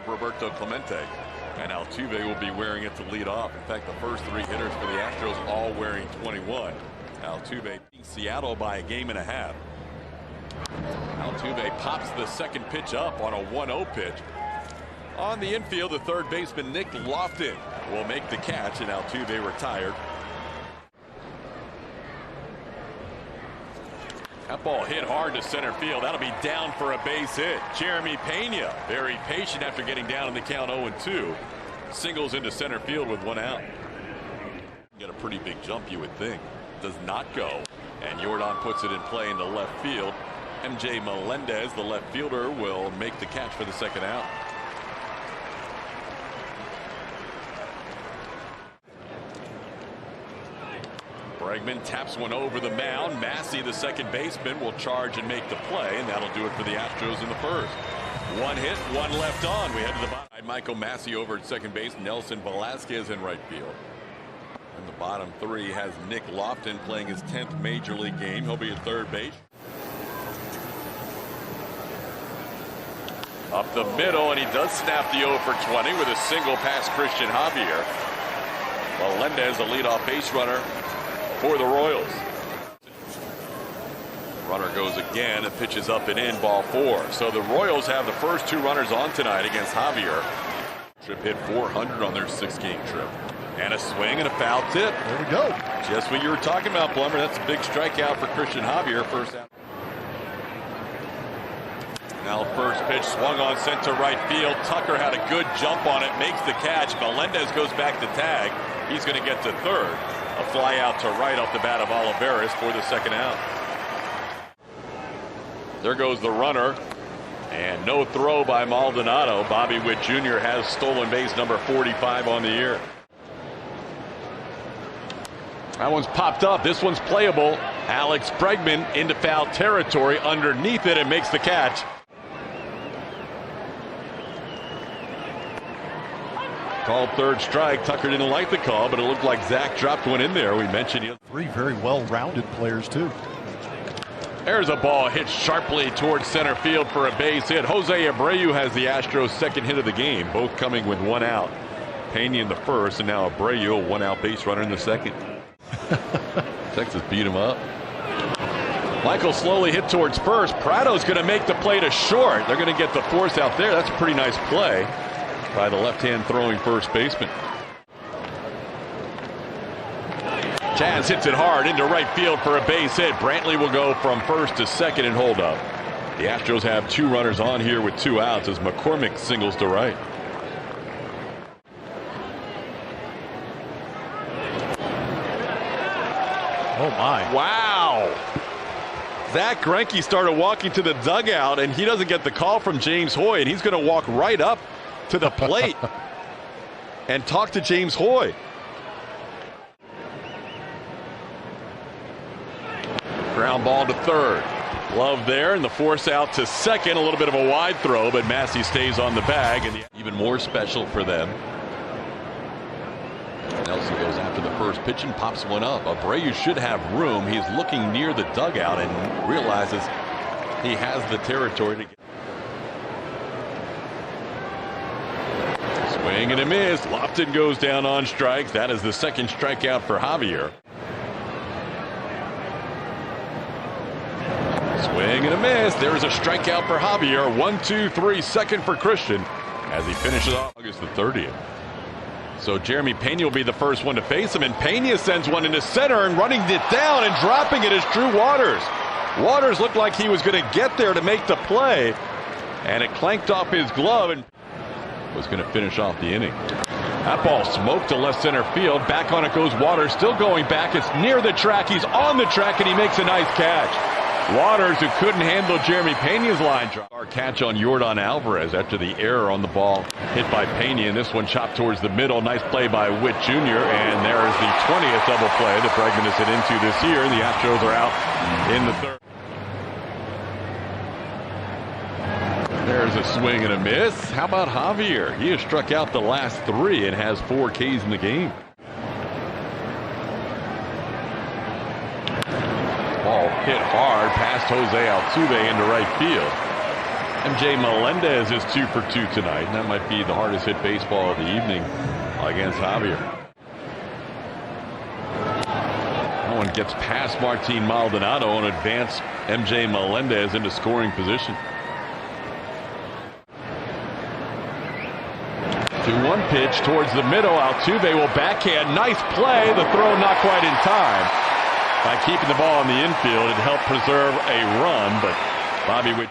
Roberto Clemente, and Altuve will be wearing it to lead off. In fact, the first three hitters for the Astros all wearing 21. Altuve beating Seattle by a game and a half. Altuve pops the second pitch up on a 1-0 pitch. On the infield, the third baseman Nick Lofton will make the catch, and Altuve retired. That ball hit hard to center field. That'll be down for a base hit. Jeremy Pena, very patient after getting down in the count 0-2. Singles into center field with one out. Got a pretty big jump, you would think. Does not go. And Jordan puts it in play into left field. MJ Melendez, the left fielder, will make the catch for the second out. Bregman taps one over the mound. Massey, the second baseman, will charge and make the play, and that'll do it for the Astros in the first. One hit, one left on. We head to the bottom. Michael Massey over at second base. Nelson Velazquez in right field. And the bottom three has Nick Lofton playing his 10th major league game. He'll be at third base. Up the middle, and he does snap the 0 for 20 with a single past Christian Javier. Melendez, the leadoff base runner for the Royals. Runner goes again and pitches up and in, ball 4. So the Royals have the first two runners on tonight against Javier. Trip hit 400 on their 6-game trip. And a swing and a foul tip. There we go. Just what you were talking about, Plummer. That's a big strikeout for Christian Javier. First out. Now first pitch swung on center right field. Tucker had a good jump on it, makes the catch. Melendez goes back to tag. He's going to get to third. A fly out to right off the bat of Olivares for the second out. There goes the runner. And no throw by Maldonado. Bobby Witt Jr. has stolen base number 45 on the year. That one's popped up. This one's playable. Alex Bregman into foul territory underneath it and makes the catch. Called third strike. Tucker didn't like the call, but it looked like Zach dropped one in there. We mentioned he had three very well-rounded players, too. There's a ball hit sharply towards center field for a base hit. Jose Abreu has the Astros' second hit of the game, both coming with one out. Pena in the first, and now Abreu, a one-out base runner in the second. Texas beat him up. Michael slowly hit towards first. Prado's going to make the play to short. They're going to get the force out there. That's a pretty nice play by the left-hand throwing first baseman. Chaz hits it hard into right field for a base hit. Brantley will go from first to second and hold up. The Astros have two runners on here with two outs as McCormick singles to right. Oh my. Wow. Zach Greinke started walking to the dugout, and he doesn't get the call from James Hoy, and he's going to walk right up to the plate and talk to James Hoy. Ground ball to third. Glove there, and the force out to second. A little bit of a wide throw, but Massey stays on the bag, and even more special for them. Nelson goes after the first pitch and pops one up. Abreu should have room. He's looking near the dugout and realizes he has the territory to get. Swing and a miss. Lofton goes down on strikes. That is the second strikeout for Javier. Swing and a miss. There is a strikeout for Javier. 1-2-3, second for Christian as he finishes off August the 30th. So Jeremy Pena will be the first one to face him, and Pena sends one into center, and running it down and dropping it is Drew Waters. Waters looked like he was going to get there to make the play, and it clanked off his glove and was going to finish off the inning. That ball smoked to left center field. Back on it goes Waters, still going back. It's near the track. He's on the track, and he makes a nice catch. Waters, who couldn't handle Jeremy Pena's line drive. Our catch on Jordan Alvarez after the error on the ball hit by Pena, and this one chopped towards the middle. Nice play by Witt Jr., and there is the 20th double play that Bregman has hit into this year, and the Astros are out in the third. There's a swing and a miss. How about Javier? He has struck out the last three and has 4 Ks in the game. Ball hit hard past Jose Altuve into right field. MJ Melendez is 2 for 2 tonight, and that might be the hardest hit baseball of the evening against Javier. No one gets past Martin Maldonado and advance MJ Melendez into scoring position. 2-1 pitch towards the middle. Altuve will backhand. Nice play. The throw not quite in time. By keeping the ball in the infield, it helped preserve a run, but Bobby Witt.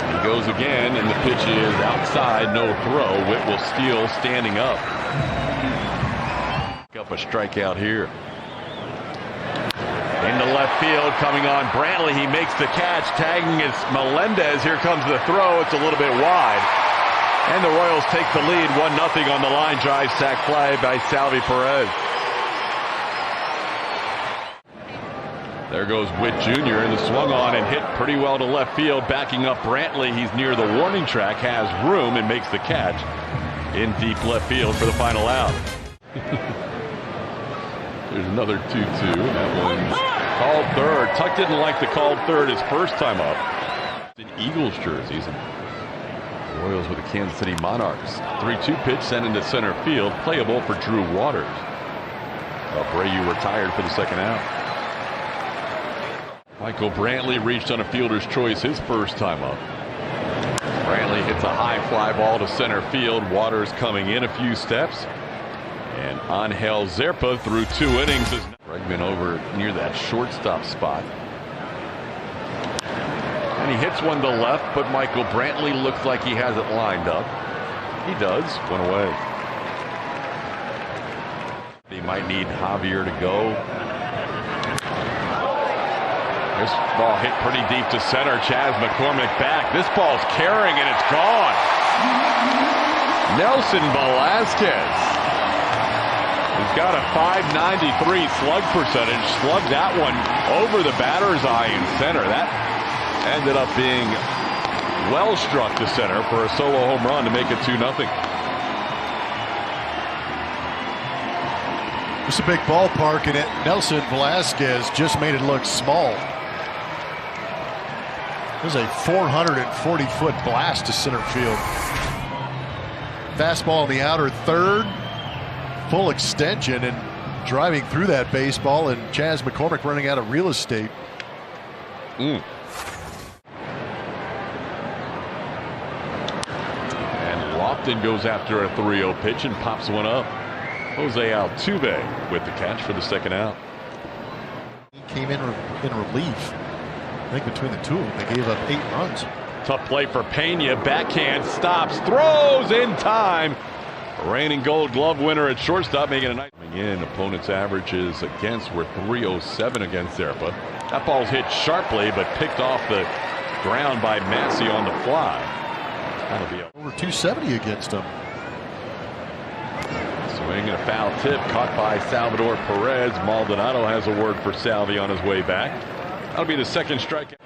He goes again, and the pitch is outside. No throw. Witt will steal standing up. Up a strikeout here. Into left field, coming on Brantley. He makes the catch, tagging is Melendez. Here comes the throw. It's a little bit wide. And the Royals take the lead 1-0 on the line drive sac fly by Salvi Perez. There goes Witt Jr. and the swung on and hit pretty well to left field. Backing up Brantley. He's near the warning track, has room, and makes the catch in deep left field for the final out. There's another 2-2. That one's called third. Tuck didn't like the called third his first time up. In Eagles jerseys. Royals with the Kansas City Monarchs. 3-2 pitch sent into center field. Playable for Drew Waters. Abreu retired for the second out. Michael Brantley reached on a fielder's choice his first time up. Brantley hits a high fly ball to center field. Waters coming in a few steps. And Angel Zerpa through 2 innings is Bregman over near that shortstop spot. And he hits one to left, but Michael Brantley looks like he has it lined up. He does. One away. He might need Javier to go. This ball hit pretty deep to center. Chas McCormick back. This ball's carrying and it's gone. Nelson Velazquez. He's got a .593 slug percentage. Slugged that one over the batter's eye in center. That ended up being well struck to center for a solo home run to make it 2-0. It's a big ballpark, and Nelson Velazquez just made it look small. There's a 440-foot blast to center field. Fastball in the outer third. Full extension and driving through that baseball, and Chas McCormick running out of real estate. And Lofton goes after a 3-0 pitch and pops one up. Jose Altuve with the catch for the second out. He came in relief. I think between the two of them, they gave up 8 runs. Tough play for Pena. Backhand stops, throws in time. Reigning Gold Glove winner at shortstop, making a nice coming in. Opponent's averages against were .307 against Zerpa. That ball's hit sharply, but picked off the ground by Massey on the fly. That'll be over .270 against him. Swing and a foul tip caught by Salvador Perez. Maldonado has a word for Salvi on his way back. That'll be the second strikeout.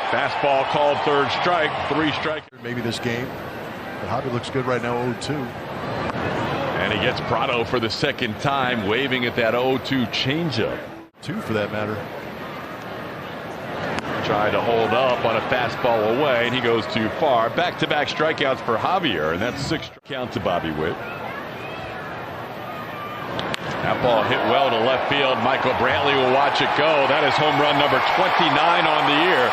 Fastball called third strike. 3 strikes. Maybe this game. But Javier looks good right now, 0-2. And he gets Prado for the second time, waving at that 0-2 changeup. 2 for that matter. Tried to hold up on a fastball away, and he goes too far. Back-to-back strikeouts for Javier, and that's 6 count to Bobby Witt. That ball hit well to left field. Michael Brantley will watch it go. That is home run number 29 on the year.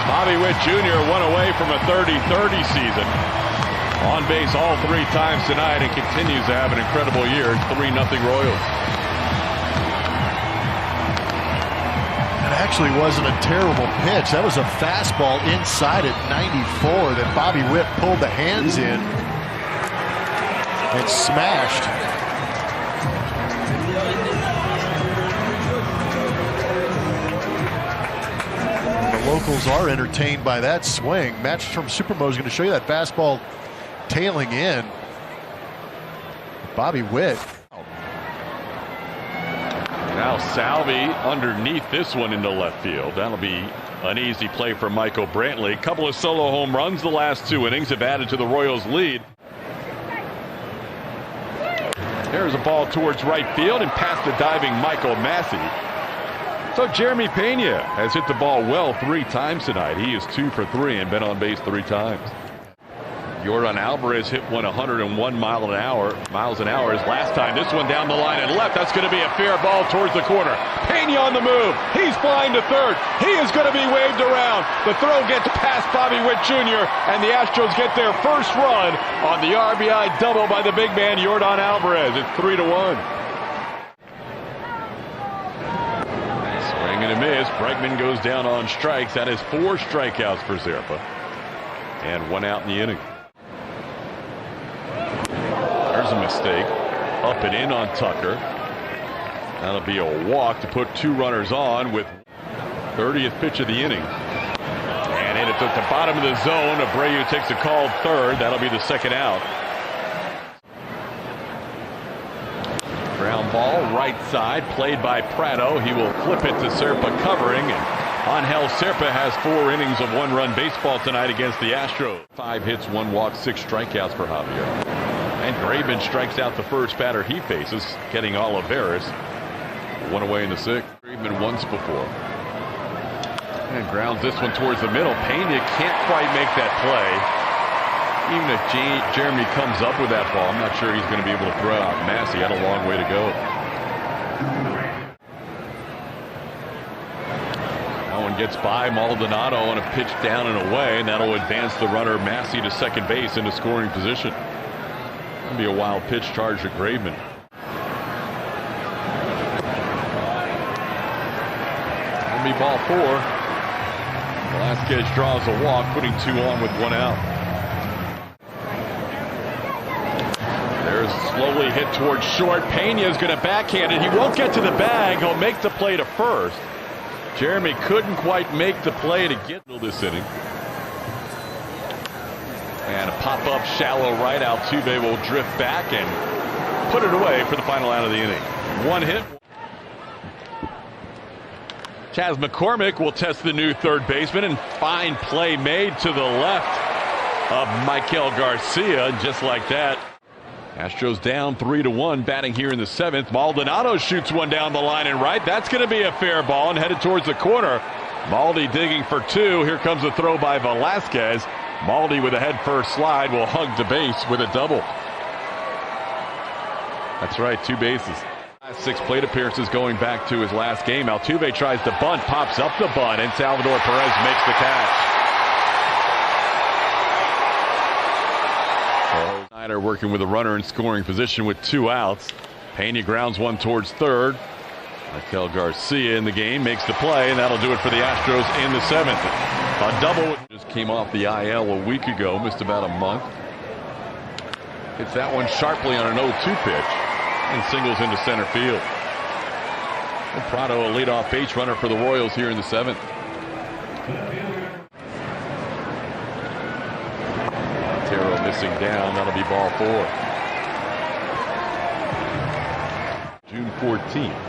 Bobby Witt Jr. one away from a 30-30 season. On base all 3 times tonight and continues to have an incredible year. 3-0 Royals. That actually wasn't a terrible pitch. That was a fastball inside at 94 that Bobby Witt pulled the hands in and smashed. The locals are entertained by that swing. Matt from Supermo is going to show you that fastball tailing in. Bobby Witt. Now Salvi underneath this one into left field. That'll be an easy play for Michael Brantley. A couple of solo home runs the last 2 innings have added to the Royals' lead. There's a ball towards right field and past the diving Michael Massey. So Jeremy Pena has hit the ball well 3 times tonight. He is 2 for 3 and been on base 3 times. Yordan Alvarez hit one 101 miles an hour his last time. This one down the line and left. That's going to be a fair ball towards the corner. Pena on the move. He's flying to third. He is going to be waved around. The throw gets past Witt Jr. and the Astros get their first run on the RBI double by the big man Yordan Alvarez. It's 3-1. Swing and a miss. Bregman goes down on strikes. That is 4 strikeouts for Zerpa and 1 out in the inning. There's a mistake. Up and in on Tucker. That'll be a walk to put 2 runners on with 30th pitch of the inning. And in at the bottom of the zone, Abreu takes a called third. That'll be the 2nd out. Ground ball right side played by Prado. He will flip it to Zerpa covering. And Angel Zerpa has 4 innings of 1-run baseball tonight against the Astros. 5 hits, 1 walk, 6 strikeouts for Javier. And Graveman strikes out the first batter he faces, getting Olivares. 1 away in the 6th. Graveman once before. And grounds this one towards the middle. Pena can't quite make that play. Even if Jeremy comes up with that ball, I'm not sure he's going to be able to throw out. Massey had a long way to go. That one gets by Maldonado on a pitch down and away, and that'll advance the runner Massey to second base into scoring position. That'll be a wild pitch charge to Graveman. That'll be ball 4. Velazquez draws a walk, putting 2 on with 1 out. There's slowly hit towards short. Pena is going to backhand it. He won't get to the bag. He'll make the play to first. Jeremy couldn't quite make the play to get to this inning. And a pop-up shallow right. Altuve will drift back and put it away for the final out of the inning. 1 hit. Chas McCormick will test the new third baseman, and fine play made to the left of Michael Garcia. Just like that. Astros down 3-1, batting here in the 7th. Maldonado shoots one down the line and right. That's going to be a fair ball and headed towards the corner. Maldi digging for 2. Here comes the throw by Velazquez. Maldi with a head-first slide will hug the base with a double. That's right, 2 bases. 6 plate appearances going back to his last game. Altuve tries to bunt, pops up the bunt, and Salvador Perez makes the catch. Snyder working with a runner in scoring position with 2 outs. Pena grounds one towards third. Michael Garcia in the game makes the play, and that'll do it for the Astros in the 7th. A double just came off the IL a week ago, missed about a month. Hits that one sharply on an 0-2 pitch and singles into center field. And Prado, a leadoff base runner for the Royals here in the 7th. Montero missing down. That'll be ball 4. June 14th.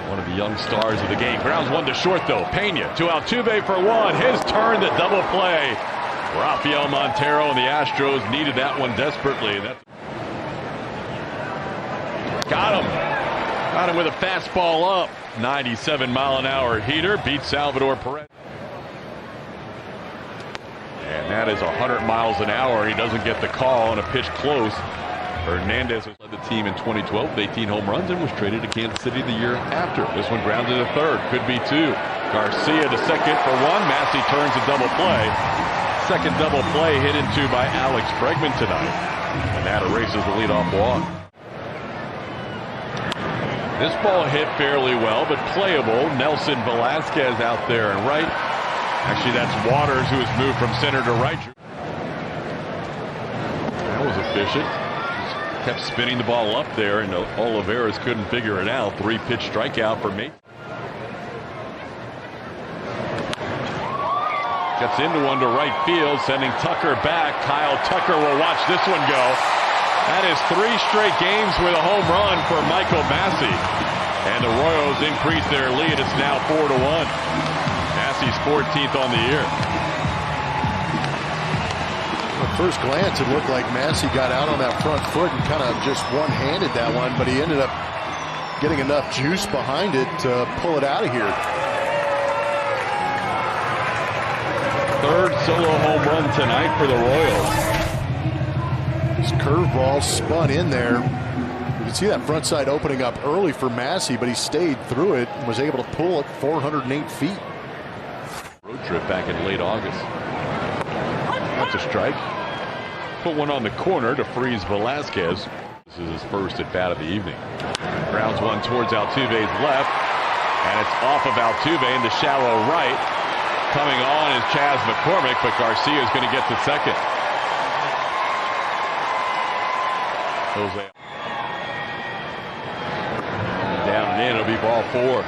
One of the young stars of the game. Grounds one to short, though. Pena to Altuve for 1. His turn to double play. Rafael Montero and the Astros needed that one desperately. Got him. Got him with a fastball up. 97-mile-an-hour heater. Beats Salvador Perez. And that is 100 miles an hour. He doesn't get the call on a pitch close. Hernandez has led the team in 2012 with 18 home runs and was traded to Kansas City the year after. This one grounded to third. Could be 2. Garcia to second for 1. Massey turns a double play. Second double play hit into by Alex Bregman tonight. And that erases the leadoff walk. This ball hit fairly well, but playable. Nelson Velazquez out there and right. Actually, that's Waters, who has moved from center to right. That was efficient. Kept spinning the ball up there, and Olivares couldn't figure it out. 3-pitch strikeout for me. Gets into one to right field, sending Tucker back. Kyle Tucker will watch this one go. That is 3 straight games with a home run for Michael Massey. And the Royals increase their lead. It's now 4-1. Massey's 14th on the year. First glance, it looked like Massey got out on that front foot and kind of just one-handed that one, but he ended up getting enough juice behind it to pull it out of here. Third solo home run tonight for the Royals. His curveball spun in there. You can see that front side opening up early for Massey, but he stayed through it and was able to pull it 408 feet. Road trip back in late August. That's a strike. Put one on the corner to freeze Velazquez. This is his first at bat of the evening. Grounds one towards Altuve's left, and it's off of Altuve in the shallow right. Coming on is Chas McCormick, but Garcia is going to get to second. Jose. Down and in, it'll be ball 4.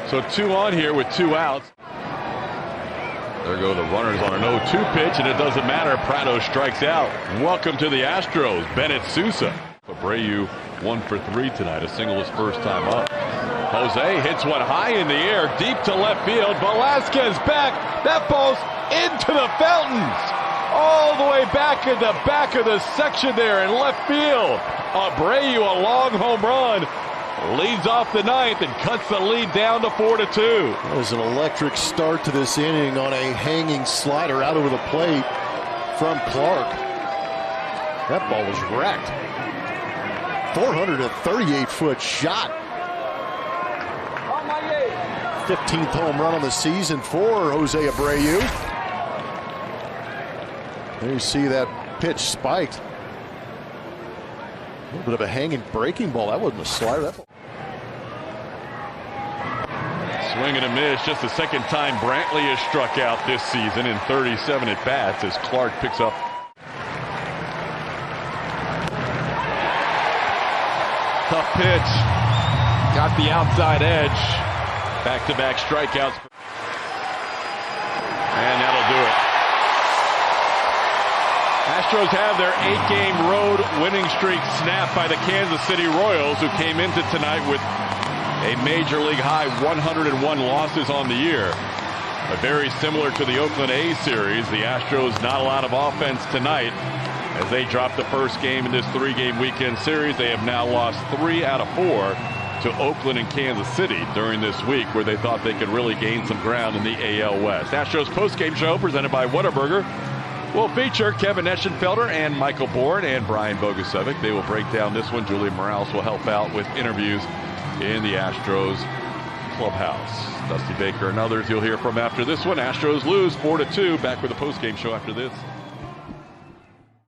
So 2 on here with 2 outs. There go the runners on an 0-2 pitch, and it doesn't matter. Prado strikes out. Welcome to the Astros, Bennett Sousa. Abreu 1 for 3 tonight, a single his first time up. Jose hits one high in the air, deep to left field. Velazquez back. That ball's into the fountains. All the way back in the back of the section there in left field. Abreu, a long home run. Leads off the 9th and cuts the lead down to 4-2. That was an electric start to this inning on a hanging slider out over the plate from Clark. That ball was wrecked. 438-foot shot. 15th home run on the season for Jose Abreu. There you see that pitch spiked. A little bit of a hanging breaking ball. That wasn't a slider. That ball. Swing and a miss. Just the second time Brantley has struck out this season in 37 at bats as Clark picks up. Tough pitch. Got the outside edge. Back-to-back strikeouts. And that'll do it. Astros have their 8-game road winning streak snapped by the Kansas City Royals, who came into tonight with a major league high 101 losses on the year. Very similar to the Oakland A's series, the Astros not a lot of offense tonight as they dropped the first game in this 3-game weekend series. They have now lost 3 out of 4 to Oakland and Kansas City during this week, where they thought they could really gain some ground in the AL West. Astros postgame show presented by Whataburger will feature Kevin Eschenfelder and Michael Bourne and Brian Bogusevic. They will break down this one. Julia Morales will help out with interviews in the Astros clubhouse. Dusty Baker and others you'll hear from after this one. Astros lose 4-2. Back with a postgame show after this.